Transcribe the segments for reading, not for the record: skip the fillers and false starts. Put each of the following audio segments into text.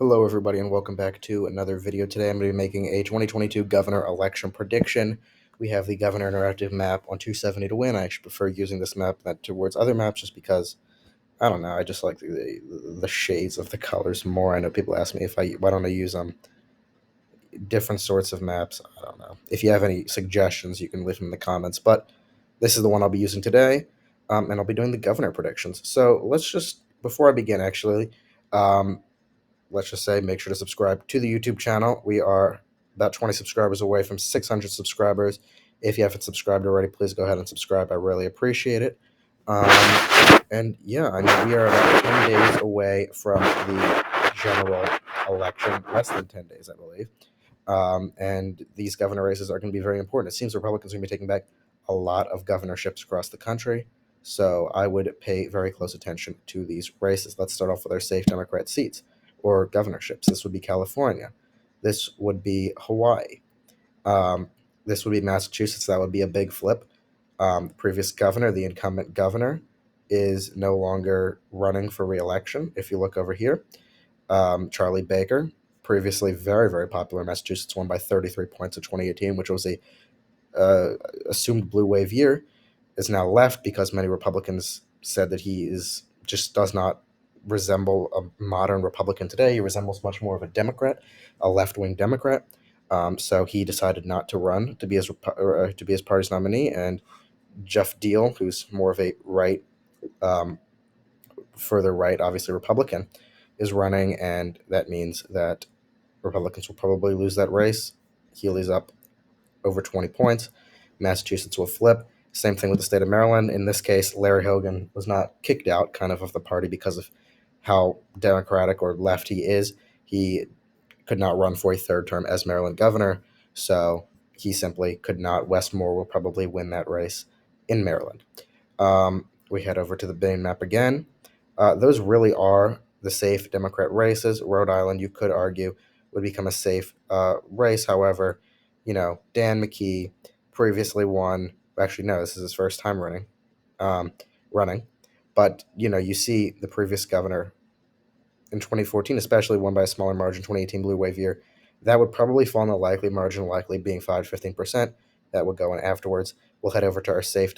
Hello, everybody, and welcome back to another video. Today, I'm going to be making a 2022 governor election prediction. We have the governor interactive map on 270 to win. I actually prefer using this map than towards other maps just because, I don't know, I just like the shades of the colors more. I know people ask me why don't I use different sorts of maps. I don't know. If you have any suggestions, you can leave them in the comments, but this is the one I'll be using today, and I'll be doing the governor predictions. So let's just, before I begin, actually, let's just say make sure to subscribe to the YouTube channel. We are about 20 subscribers away from 600 subscribers. If you haven't subscribed already, please go ahead and subscribe. I really appreciate it. And yeah, I mean, we are about 10 days away from the general election, less than 10 days, I believe. And these governor races are going to be very important. It seems Republicans are going to be taking back a lot of governorships across the country. So I would pay very close attention to these races. Let's start off with our safe Democrat seats or governorships. This would be California. This would be Hawaii. This would be Massachusetts. That would be a big flip. The previous governor, the incumbent governor, is no longer running for re-election. If you look over here, Charlie Baker, previously very, very popular in Massachusetts, won by 33 points in 2018, which was a assumed blue wave year, is now left because many Republicans said that he just does not resemble a modern Republican today. He resembles much more of a Democrat, a left-wing Democrat. So he decided not to run to be his party's nominee, and Jeff Deal, who's more of a right, further right, obviously Republican, is running, and that means that Republicans will probably lose that race. Healy's up over 20 points. Massachusetts will flip. Same thing with the state of Maryland. In this case, Larry Hogan was not kicked out of the party because of how Democratic or left he is. He could not run for a third term as Maryland governor, so he simply could not. Westmore will probably win that race in Maryland. We head over to the main map again. Those really are the safe Democrat races. Rhode Island, you could argue, would become a safe race. However, Dan McKee previously won. Actually, no, this is his first time running. But, you see the previous governor in 2014, especially won by a smaller margin, 2018 blue wave year. That would probably fall in the likely margin, likely being 5 to 15%. That would go in afterwards. We'll head over to our safe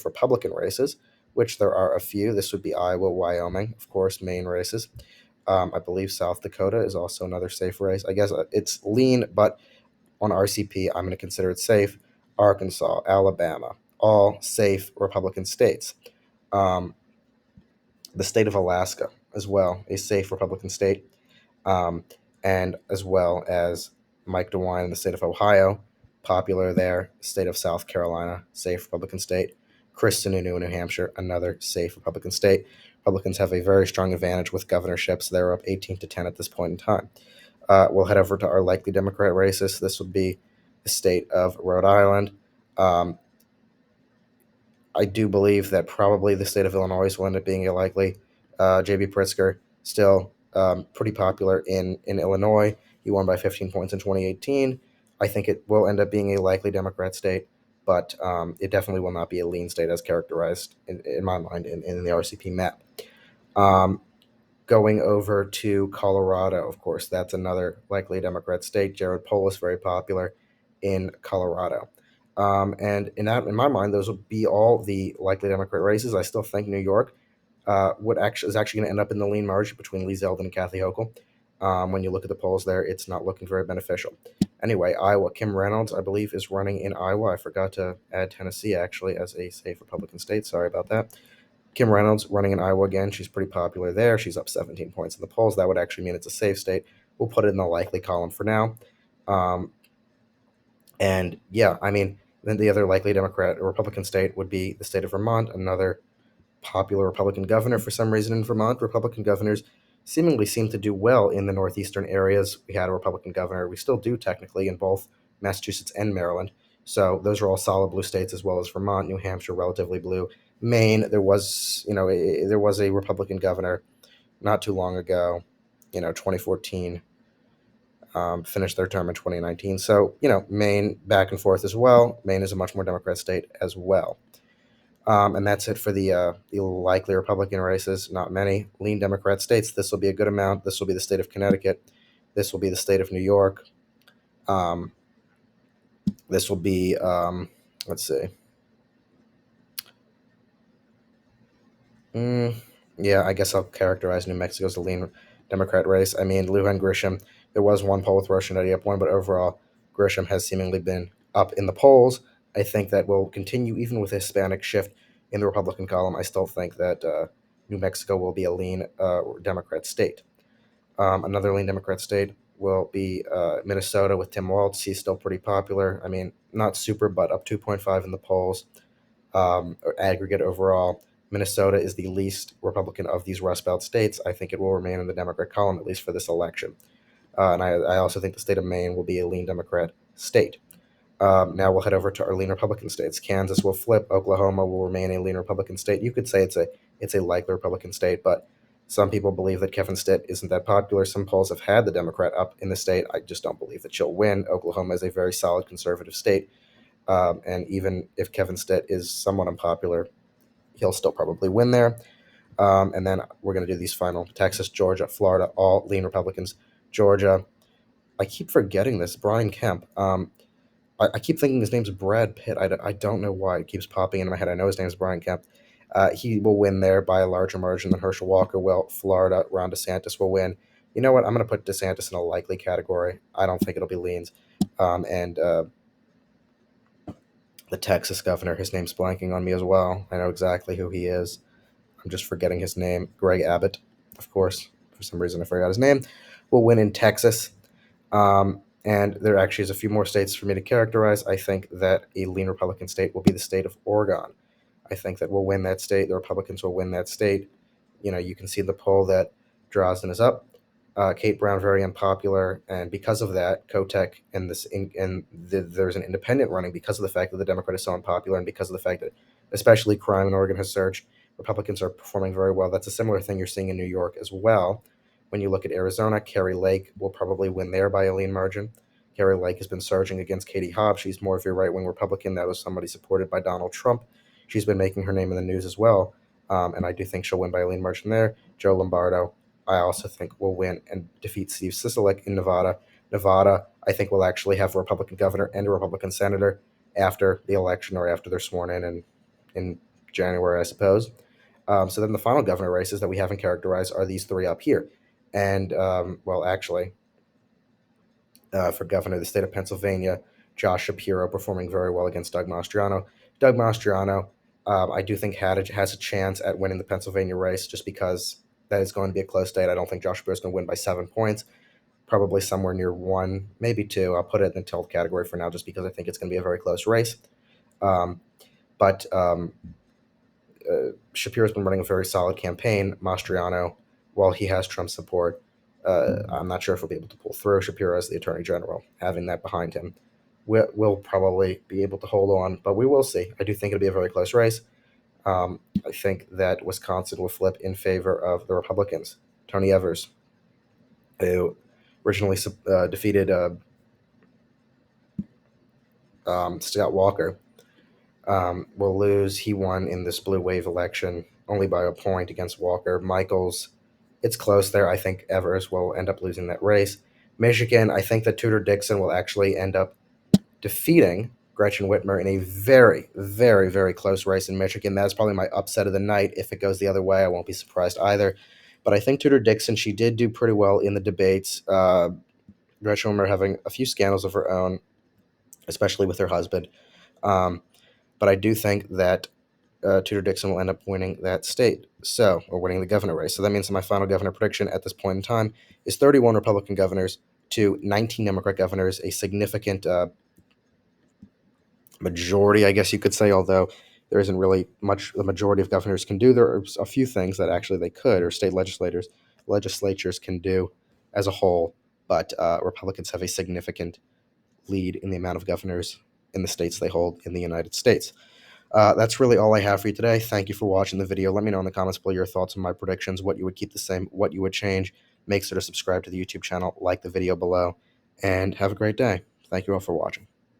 Republican races, which there are a few. This would be Iowa, Wyoming, of course, Maine races. I believe South Dakota is also another safe race. I guess it's lean, but on RCP, I'm going to consider it safe. Arkansas, Alabama, all safe Republican states. The state of Alaska as well, a safe Republican state, and as well as Mike DeWine in the state of Ohio, popular there. State of South Carolina, safe Republican state. Chris Sununu in New Hampshire, another safe Republican state. Republicans have a very strong advantage with governorships. They're up 18 to 10 at this point in time. We'll head over to our likely Democrat races. This would be the state of Rhode Island. I do believe that probably the state of Illinois will end up being a likely. J.B. Pritzker, still pretty popular in Illinois. He won by 15 points in 2018. I think it will end up being a likely Democrat state, but it definitely will not be a lean state as characterized, in my mind, in the RCP map. Going over to Colorado, of course, that's another likely Democrat state. Jared Polis, very popular in Colorado. And in my mind, those would be all the likely Democrat races. I still think New York is actually going to end up in the lean margin between Lee Zeldin and Kathy Hochul. When you look at the polls there, it's not looking very beneficial. Anyway, Iowa, Kim Reynolds, I believe, is running in Iowa. I forgot to add Tennessee, actually, as a safe Republican state. Sorry about that. Kim Reynolds running in Iowa again. She's pretty popular there. She's up 17 points in the polls. That would actually mean it's a safe state. We'll put it in the likely column for now. And yeah, I mean, then the other likely Democrat or Republican state would be the state of Vermont, another popular Republican governor. For some reason in Vermont, Republican governors seemingly seem to do well in the northeastern areas. We had a Republican governor. We still do technically in both Massachusetts and Maryland. So those are all solid blue states, as well as Vermont, New Hampshire, relatively blue. Maine, there was a Republican governor not too long ago, 2014, finished their term in 2019. So, Maine back and forth as well. Maine is a much more Democrat state as well. And that's it for the likely Republican races. Not many. Lean Democrat states. This will be a good amount. This will be the state of Connecticut. This will be the state of New York. Um, this will be, let's see. Mm, yeah, I guess I'll characterize New Mexico as a lean Democrat race. I mean, Lujan Grisham, there was one poll with Roshanetti up one, but overall, Grisham has seemingly been up in the polls. I think that will continue even with a Hispanic shift in the Republican column. I still think that New Mexico will be a lean Democrat state. Another lean Democrat state will be Minnesota with Tim Walz. He's still pretty popular. I mean, not super, but up 2.5 in the polls. Aggregate overall, Minnesota is the least Republican of these Rust Belt states. I think it will remain in the Democrat column, at least for this election. And I also think the state of Maine will be a lean Democrat state. Now we'll head over to our lean Republican states. Kansas will flip. Oklahoma will remain a lean Republican state. You could say it's a likely Republican state, but some people believe that Kevin Stitt isn't that popular. Some polls have had the Democrat up in the state. I just don't believe that she'll win. Oklahoma is a very solid conservative state. And even if Kevin Stitt is somewhat unpopular, he'll still probably win there. And then we're going to do these final: Texas, Georgia, Florida, all lean Republicans. Georgia, I keep forgetting this. Brian Kemp. I keep thinking his name's Brad Pitt. I don't know why it keeps popping into my head. I know his name's Brian Kemp. He will win there by a larger margin than Herschel Walker will. Florida, Ron DeSantis will win. You know what? I'm going to put DeSantis in a likely category. I don't think it'll be leans. And the Texas governor, his name's blanking on me as well. I know exactly who he is. I'm just forgetting his name. Greg Abbott, of course. For some reason, I forgot his name. Will win in Texas. And there actually is a few more states for me to characterize. I think that a lean Republican state will be the state of Oregon. I think that we'll win that state. The Republicans will win that state. You know, you can see in the poll that Drozdon is up. Kate Brown very unpopular, and because of that, Kotek and there's an independent running because of the fact that the Democrat is so unpopular, and because of the fact that especially crime in Oregon has surged. Republicans are performing very well. That's a similar thing you're seeing in New York as well. When you look at Arizona, Carrie Lake will probably win there by a lean margin. Carrie Lake has been surging against Katie Hobbs. She's more of your right-wing Republican. That was somebody supported by Donald Trump. She's been making her name in the news as well, and I do think she'll win by a lean margin there. Joe Lombardo, I also think will win and defeat Steve Sisolak in Nevada. Nevada, I think, will actually have a Republican governor and a Republican senator after the election or after they're sworn in January, I suppose. So then the final governor races that we haven't characterized are these three up here. And, well, actually, for governor of the state of Pennsylvania, Josh Shapiro performing very well against Doug Mastriano. Doug Mastriano, I do think has a chance at winning the Pennsylvania race just because that is going to be a close state. I don't think Josh Shapiro is going to win by 7 points, probably somewhere near 1, maybe 2. I'll put it in the tilt category for now just because I think it's going to be a very close race. But Shapiro's been running a very solid campaign. Mastriano, while he has Trump's support, I'm not sure if he'll be able to pull through. Shapiro as the attorney general, having that behind him, will probably be able to hold on, but we will see. I do think it'll be a very close race. I think that Wisconsin will flip in favor of the Republicans. Tony Evers, who originally defeated Scott Walker, will lose. He won in this blue wave election only by a point against Walker. Michaels, it's close there. I think Evers will end up losing that race. Michigan, I think that Tudor Dixon will actually end up defeating Gretchen Whitmer in a very, very, very close race in Michigan. That's probably my upset of the night. If it goes the other way, I won't be surprised either. But I think Tudor Dixon, she did do pretty well in the debates. Gretchen Whitmer having a few scandals of her own, especially with her husband. But I do think that Tudor Dixon will end up winning that state, or winning the governor race. So that means that my final governor prediction at this point in time is 31 Republican governors to 19 Democrat governors, a significant majority, I guess you could say, although there isn't really much the majority of governors can do. There are a few things that actually they could, or state legislatures can do as a whole, but Republicans have a significant lead in the amount of governors in the states they hold in the United States. That's really all I have for you today. Thank you for watching the video. Let me know in the comments below your thoughts on my predictions, what you would keep the same, what you would change. Make sure to subscribe to the YouTube channel, like the video below, and have a great day. Thank you all for watching.